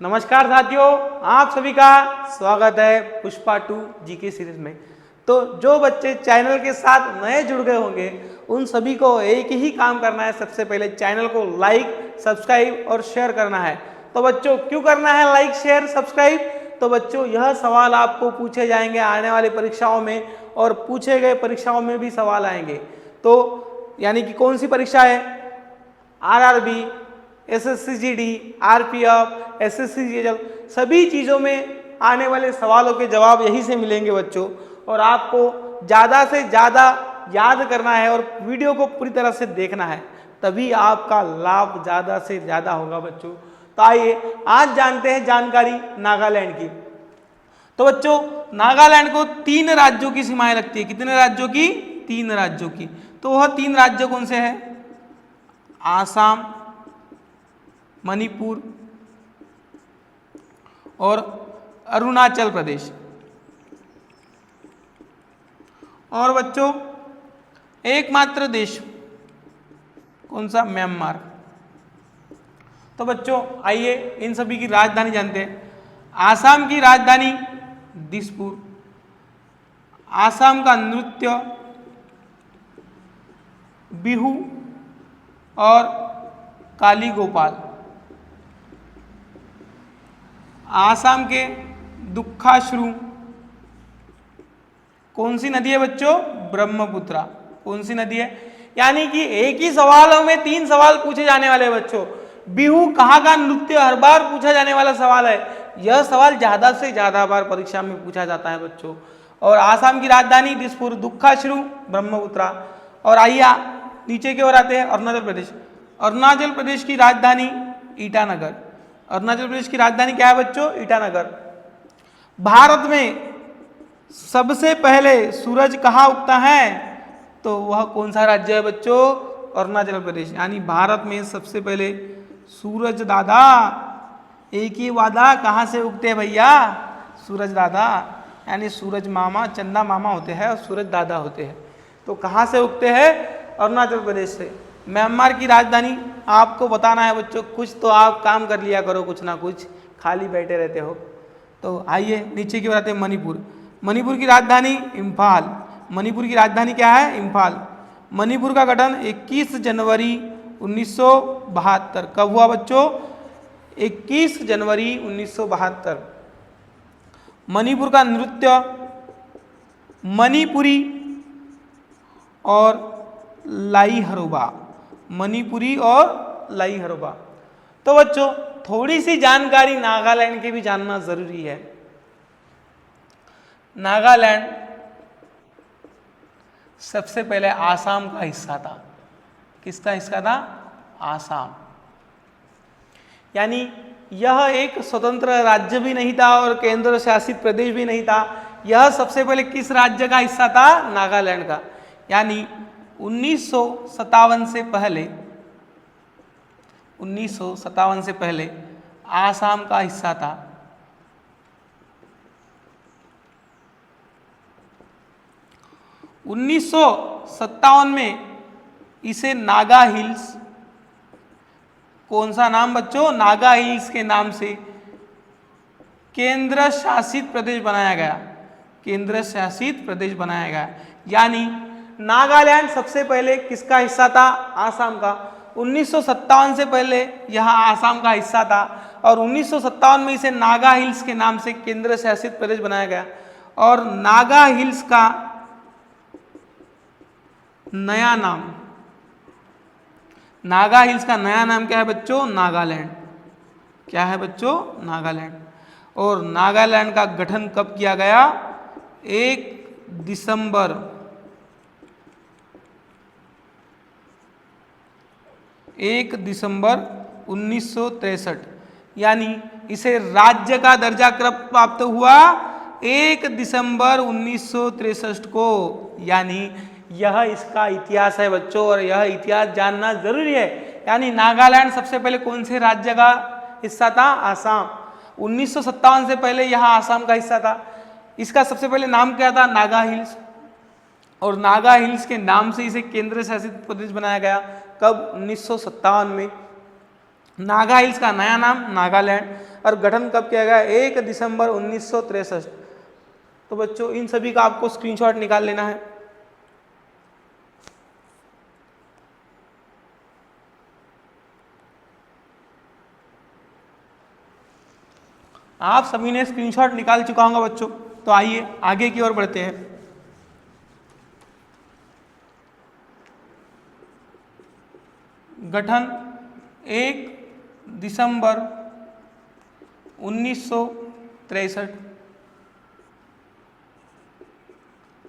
नमस्कार साथियों, आप सभी का स्वागत है पुष्पा 2 जीके सीरीज में। तो जो बच्चे चैनल के साथ नए जुड़ गए होंगे उन सभी को एक ही काम करना है। सबसे पहले चैनल को लाइक, सब्सक्राइब और शेयर करना है। तो बच्चों क्यों करना है लाइक, शेयर, सब्सक्राइब? तो बच्चों यह सवाल आपको पूछे जाएंगे आने वाली परीक्षाओं में और पूछे गए परीक्षाओं में भी सवाल आएंगे। तो यानी कि कौन सी परीक्षा है? RRB, SSC GD, RPF, SSC GL, सभी चीज़ों में आने वाले सवालों के जवाब यहीं से मिलेंगे बच्चों। और आपको ज़्यादा से ज़्यादा याद करना है और वीडियो को पूरी तरह से देखना है, तभी आपका लाभ ज़्यादा से ज़्यादा होगा बच्चों। तो आइए आज जानते हैं जानकारी नागालैंड की। तो बच्चों नागालैंड को 3 राज्यों की सीमाएं लगती है। कितने राज्यों की? 3 राज्यों की। तो वह 3 राज्य कौन से हैं? आसाम, मणिपुर और अरुणाचल प्रदेश। और बच्चों एकमात्र देश कौन सा? म्यांमार। तो बच्चों आइए इन सभी की राजधानी जानते हैं। आसाम की राजधानी दिसपुर। आसाम का नृत्य बिहू और काली गोपाल। आसाम के दुखाश्रू कौन सी नदी है बच्चों? ब्रह्मपुत्रा। कौन सी नदी है? यानी कि एक ही सवालों में 3 सवाल पूछे जाने वाले हैं बच्चों। बिहू कहाँ का नृत्य हर बार पूछा जाने वाला सवाल है। यह सवाल ज्यादा से ज्यादा बार परीक्षा में पूछा जाता है बच्चों। और आसाम की राजधानी दिसपुर, दुखाश्रू, ब्रह्मपुत्रा। और आइए नीचे की ओर आते हैं अरुणाचल प्रदेश। अरुणाचल प्रदेश की राजधानी ईटानगर। अरुणाचल प्रदेश की राजधानी क्या है बच्चों? ईटानगर। भारत में सबसे पहले सूरज कहाँ उगता है? तो वह कौन सा राज्य है बच्चों? अरुणाचल प्रदेश। यानी भारत में सबसे पहले सूरज दादा, एक ही वादा, कहाँ से उगते हैं भैया? सूरज दादा। यानी सूरज मामा, चंदा मामा होते हैं और सूरज दादा होते हैं। तो कहाँ से उगते हैं? अरुणाचल प्रदेश से। म्यांमार की राजधानी आपको बताना है बच्चों। कुछ तो आप काम कर लिया करो, कुछ ना कुछ, खाली बैठे रहते हो। तो आइए नीचे की ओर आते हैं मणिपुर। मणिपुर की राजधानी इम्फाल। मणिपुर की राजधानी क्या है? इम्फाल। मणिपुर का गठन 21 जनवरी 1972 कब हुआ बच्चों? 21 जनवरी 1972। मणिपुर का नृत्य मणिपुरी और लाई हरोबा। मणिपुरी और लाई हरोबा। तो बच्चों थोड़ी सी जानकारी नागालैंड की भी जानना जरूरी है। नागालैंड सबसे पहले आसाम का हिस्सा था। किसका हिस्सा था? आसाम। यानी यह एक स्वतंत्र राज्य भी नहीं था और केंद्र शासित प्रदेश भी नहीं था। यह सबसे पहले किस राज्य का हिस्सा था? नागालैंड का। यानी 1957 से पहले, 1957 से पहले आसाम का हिस्सा था। 1957 में इसे नागा हिल्स, कौन सा नाम बच्चों? नागा हिल्स के नाम से केंद्र शासित प्रदेश बनाया गया। केंद्र शासित प्रदेश बनाया गया। यानी नागालैंड सबसे पहले किसका हिस्सा था? आसाम का। 1957 से पहले यह आसाम का हिस्सा था और 1957 में इसे नागा हिल्स के नाम से केंद्र शासित प्रदेश बनाया गया। और नागा हिल्स का नया नाम, नागा हिल्स का नया नाम क्या है बच्चों? नागालैंड। क्या है बच्चों? नागालैंड। और नागालैंड का गठन कब किया गया? 1 दिसंबर 1963। यानी इसे राज्य का दर्जा कब प्राप्त हुआ? 1 दिसंबर 1963 को। यानी यह इसका इतिहास है बच्चों और यह इतिहास जानना जरूरी है। यानी नागालैंड सबसे पहले कौन से राज्य का हिस्सा था? आसाम। 1957 से पहले यह आसाम का हिस्सा था। इसका सबसे पहले नाम क्या था? नागा हिल्स। और नागा हिल्स के नाम से इसे केंद्र शासित प्रदेश बनाया गया। कब? 1957 में। नागा हिल्स का नया नाम नागालैंड। और गठन कब किया गया? 1 दिसंबर 1963। तो बच्चों इन सभी का आपको स्क्रीनशॉट निकाल लेना है। आप सभी ने स्क्रीनशॉट निकाल चुका होगा बच्चों। तो आइए आगे की ओर बढ़ते हैं। गठन 1 दिसंबर 1963।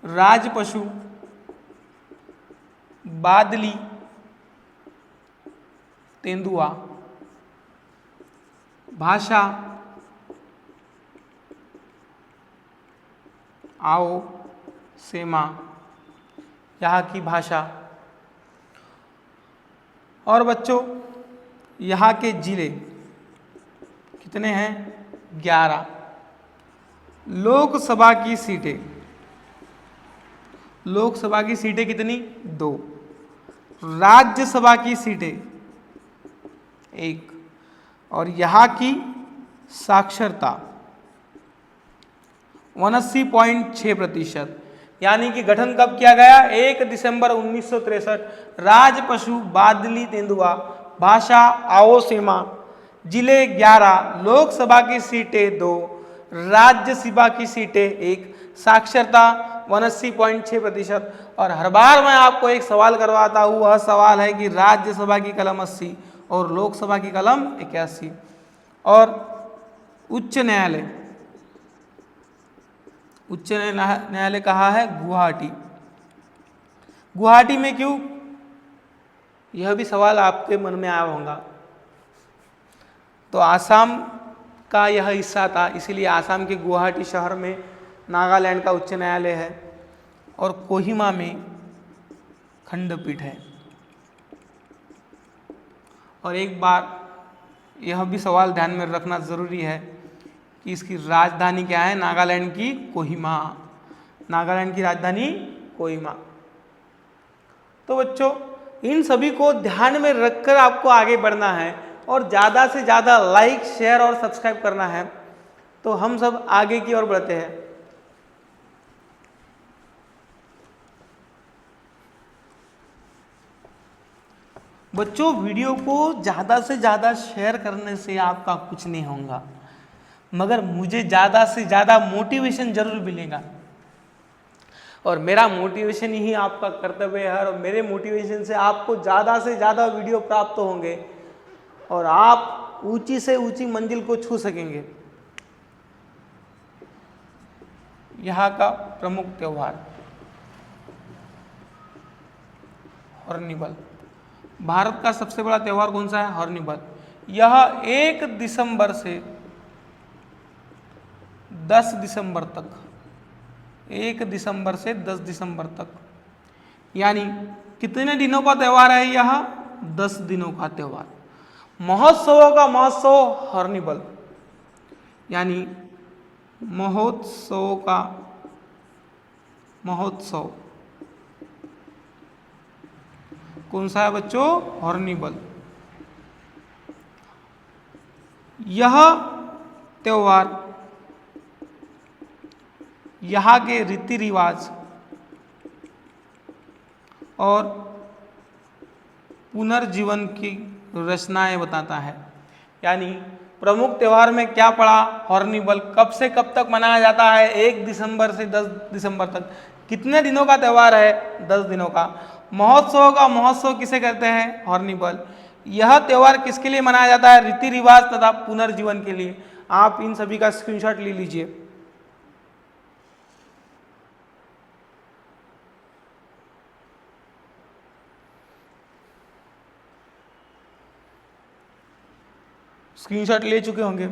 राजपशु बादली तेंदुआ। भाषा आओ सेमा, यहाँ की भाषा। और बच्चों यहाँ के जिले कितने हैं? 11। लोकसभा की सीटें, लोकसभा की सीटें कितनी? 2। राज्यसभा की सीटें 1। और यहाँ की साक्षरता 79.6%। यानी कि गठन कब किया गया? 1 दिसंबर 1963। राजपशु बादली तेंदुआ, भाषा आओ सेमा, जिले 11, लोकसभा की सीटें 2, राज्यसभा की सीटें 1, साक्षरता 79.6%। और हर बार मैं आपको एक सवाल करवाता हूँ, वह सवाल है कि राज्यसभा की कलम 80 और लोकसभा की कलम 81। और उच्च न्यायालय, उच्च न्यायालय कहाँ है? गुवाहाटी। गुवाहाटी में क्यों? यह भी सवाल आपके मन में आया होगा। तो आसाम का यह हिस्सा था, इसीलिए आसाम के गुवाहाटी शहर में नागालैंड का उच्च न्यायालय है और कोहिमा में खंडपीठ है। और एक बार यह भी सवाल ध्यान में रखना जरूरी है कि इसकी राजधानी क्या है? नागालैंड की कोहिमा। नागालैंड की राजधानी कोहिमा। तो बच्चों इन सभी को ध्यान में रखकर आपको आगे बढ़ना है और ज़्यादा से ज़्यादा लाइक, शेयर और सब्सक्राइब करना है। तो हम सब आगे की ओर बढ़ते हैं। बच्चों वीडियो को ज़्यादा से ज़्यादा शेयर करने से आपका कुछ नहीं होगा, मगर मुझे ज़्यादा से ज़्यादा मोटिवेशन जरूर मिलेगा। और मेरा मोटिवेशन ही आपका कर्तव्य है और मेरे मोटिवेशन से आपको ज़्यादा से ज़्यादा वीडियो प्राप्त होंगे और आप ऊंची से ऊंची मंजिल को छू सकेंगे। यहाँ का प्रमुख त्यौहार हॉर्निबल। भारत का सबसे बड़ा त्यौहार कौन सा है? हॉर्निबल। यह 1 दिसंबर से 10 दिसंबर तक, 1 दिसंबर से 10 दिसंबर तक, यानी कितने दिनों का त्यौहार है यह? 10 दिनों का त्यौहार। महोत्सवों का महोत्सव हॉर्निबल, यानी महोत्सव का महोत्सव कौन सा है बच्चों? हॉर्निबल। यह त्यौहार यहाँ के रीति रिवाज और पुनर्जीवन की रचनाएं बताता है। यानी प्रमुख त्यौहार में क्या पड़ा? हॉर्निबल। कब से कब तक मनाया जाता है? 1 दिसंबर से 10 दिसंबर तक। कितने दिनों का त्यौहार है? 10 दिनों का। महोत्सव का महोत्सव किसे कहते हैं? हॉर्निबल। यह त्यौहार किसके लिए मनाया जाता है? रीति रिवाज तथा पुनर्जीवन के लिए। आप इन सभी का स्क्रीनशॉट ले लीजिए। स्क्रीनशॉट ले चुके होंगे।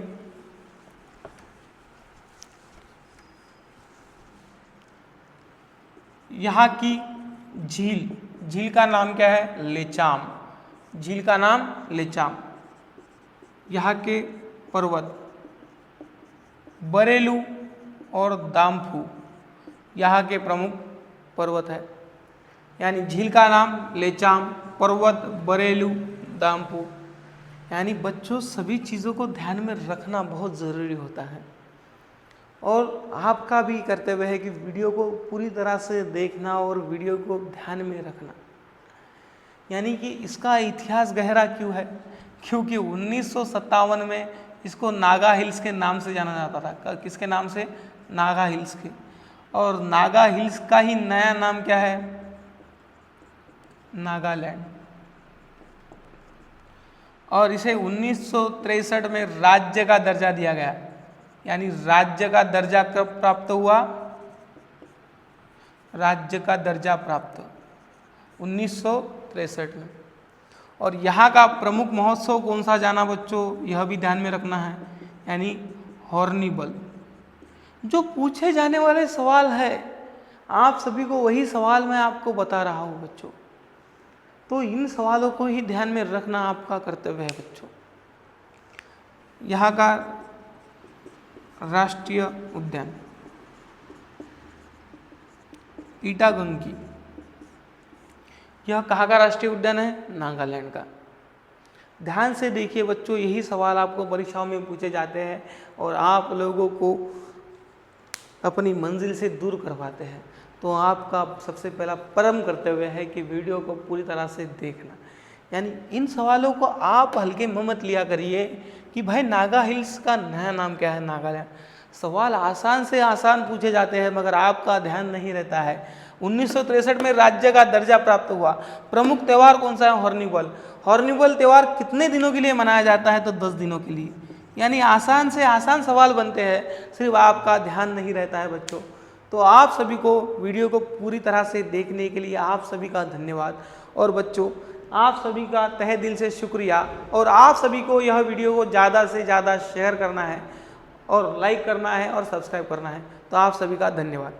यहाँ की झील, झील का नाम क्या है? लेचाम। झील का नाम लेचाम। यहाँ के पर्वत बरेलू और दाम्फू यहाँ के प्रमुख पर्वत है। यानी झील का नाम लेचाम, पर्वत बरेलू, दाम्फू। यानी बच्चों सभी चीज़ों को ध्यान में रखना बहुत ज़रूरी होता है, और आपका भी कर्तव्य है कि वीडियो को पूरी तरह से देखना और वीडियो को ध्यान में रखना। यानी कि इसका इतिहास गहरा क्यों है? क्योंकि 1957 में इसको नागा हिल्स के नाम से जाना जाता था। किसके नाम से? नागा हिल्स के। और नागा हिल्स का ही नया नाम क्या है? नागालैंड। और इसे 1963 में राज्य का दर्जा दिया गया। यानी राज्य का दर्जा कब प्राप्त हुआ? राज्य का दर्जा प्राप्त 1963 में। और यहाँ का प्रमुख महोत्सव कौन सा जाना बच्चों? यह भी ध्यान में रखना है, यानी हॉर्निबल। जो पूछे जाने वाले सवाल है, आप सभी को वही सवाल मैं आपको बता रहा हूँ बच्चों, तो इन सवालों को ही ध्यान में रखना आपका कर्तव्य है बच्चों। यहाँ का राष्ट्रीय उद्यान ईटागंगी, यह कहाँ का राष्ट्रीय उद्यान है? नागालैंड का। ध्यान से देखिए बच्चों, यही सवाल आपको परीक्षाओं में पूछे जाते हैं और आप लोगों को अपनी मंजिल से दूर करवाते हैं। तो आपका सबसे पहला परम कर्तव्य है कि वीडियो को पूरी तरह से देखना। यानी इन सवालों को आप हल्के में मत लिया करिए कि भाई नागा हिल्स का नया नाम क्या है? नागालैंड। सवाल आसान से आसान पूछे जाते हैं मगर आपका ध्यान नहीं रहता है। 1963 में राज्य का दर्जा प्राप्त हुआ। प्रमुख त्यौहार कौन सा है? हॉर्निबल। हॉर्निबल त्यौहार कितने दिनों के लिए मनाया जाता है? तो 10 दिनों के लिए। यानी आसान से आसान सवाल बनते हैं, सिर्फ आपका ध्यान नहीं रहता है बच्चों। तो आप सभी को वीडियो को पूरी तरह से देखने के लिए आप सभी का धन्यवाद। और बच्चों आप सभी का तहे दिल से शुक्रिया। और आप सभी को यह वीडियो को ज़्यादा से ज़्यादा शेयर करना है और लाइक करना है और सब्सक्राइब करना है। तो आप सभी का धन्यवाद।